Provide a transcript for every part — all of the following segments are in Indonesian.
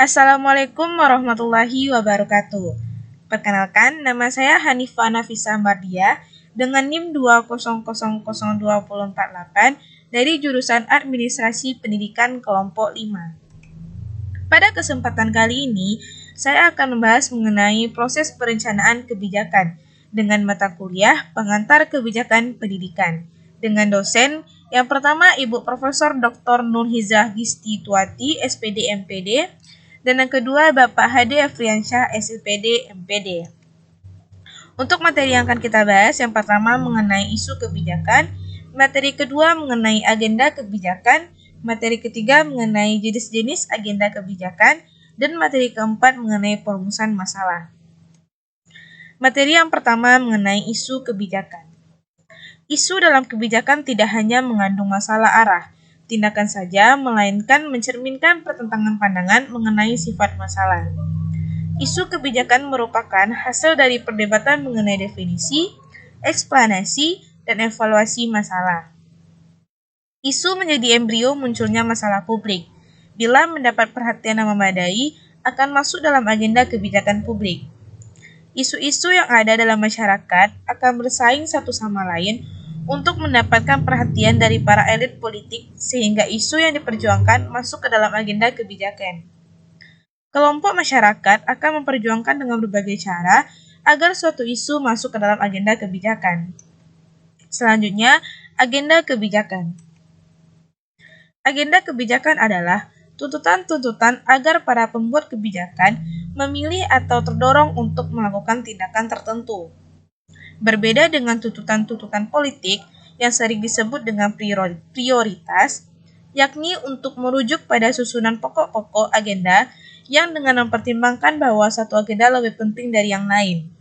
Assalamualaikum warahmatullahi wabarakatuh. Perkenalkan, nama saya Hanifah Nafisa Mardia dengan NIM 2000248 dari jurusan Administrasi Pendidikan kelompok 5. Pada kesempatan kali ini, saya akan membahas mengenai proses perencanaan kebijakan dengan mata kuliah Pengantar Kebijakan Pendidikan dengan dosen yang pertama Ibu Profesor Dr. Nurhizah Gistituati, SPD MPD, dan yang kedua Bapak Hade Afriansyah, SPD MPD. Untuk materi yang akan kita bahas, yang pertama mengenai isu kebijakan, materi kedua mengenai agenda kebijakan, materi ketiga mengenai jenis-jenis agenda kebijakan, dan materi keempat mengenai perumusan masalah. Materi yang pertama mengenai isu kebijakan. Isu dalam kebijakan tidak hanya mengandung masalah arah, tindakan saja, melainkan mencerminkan pertentangan pandangan mengenai sifat masalah. Isu kebijakan merupakan hasil dari perdebatan mengenai definisi, eksplanasi, dan evaluasi masalah. Isu menjadi embrio munculnya masalah publik. Bila mendapat perhatian yang memadai, akan masuk dalam agenda kebijakan publik. Isu-isu yang ada dalam masyarakat akan bersaing satu sama lain untuk mendapatkan perhatian dari para elit politik sehingga isu yang diperjuangkan masuk ke dalam agenda kebijakan. Kelompok masyarakat akan memperjuangkan dengan berbagai cara agar suatu isu masuk ke dalam agenda kebijakan. Selanjutnya, agenda kebijakan. Agenda kebijakan adalah tuntutan-tuntutan agar para pembuat kebijakan memilih atau terdorong untuk melakukan tindakan tertentu. Berbeda dengan tuntutan-tuntutan politik yang sering disebut dengan prioritas, yakni untuk merujuk pada susunan pokok-pokok agenda yang dengan mempertimbangkan bahwa satu agenda lebih penting dari yang lain.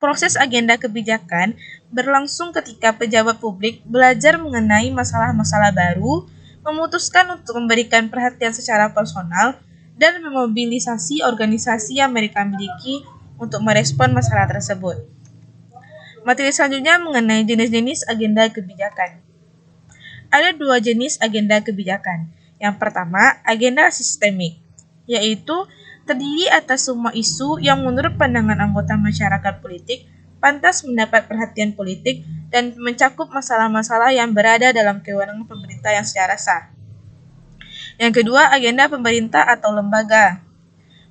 Proses agenda kebijakan berlangsung ketika pejabat publik belajar mengenai masalah-masalah baru, memutuskan untuk memberikan perhatian secara personal, dan memobilisasi organisasi yang mereka miliki untuk merespon masalah tersebut. Materi selanjutnya mengenai jenis-jenis agenda kebijakan. Ada dua jenis agenda kebijakan. Yang pertama, agenda sistemik, yaitu terdiri atas semua isu yang menurut pandangan anggota masyarakat politik pantas mendapat perhatian politik dan mencakup masalah-masalah yang berada dalam kewenangan pemerintah yang secara sah. Yang kedua, agenda pemerintah atau lembaga.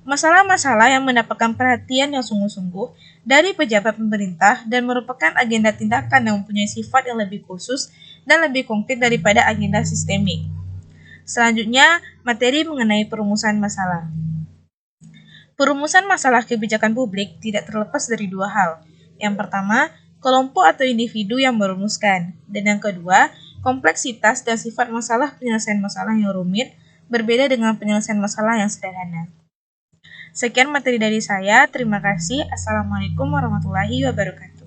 Masalah-masalah yang mendapatkan perhatian yang sungguh-sungguh dari pejabat pemerintah dan merupakan agenda tindakan yang mempunyai sifat yang lebih khusus dan lebih konkret daripada agenda sistemik. Selanjutnya, materi mengenai perumusan masalah. Perumusan masalah kebijakan publik tidak terlepas dari dua hal. Yang pertama, kelompok atau individu yang merumuskan. Dan yang kedua, kompleksitas dan sifat masalah penyelesaian masalah yang rumit berbeda dengan penyelesaian masalah yang sederhana. Sekian materi dari saya. Terima kasih. Assalamualaikum warahmatullahi wabarakatuh.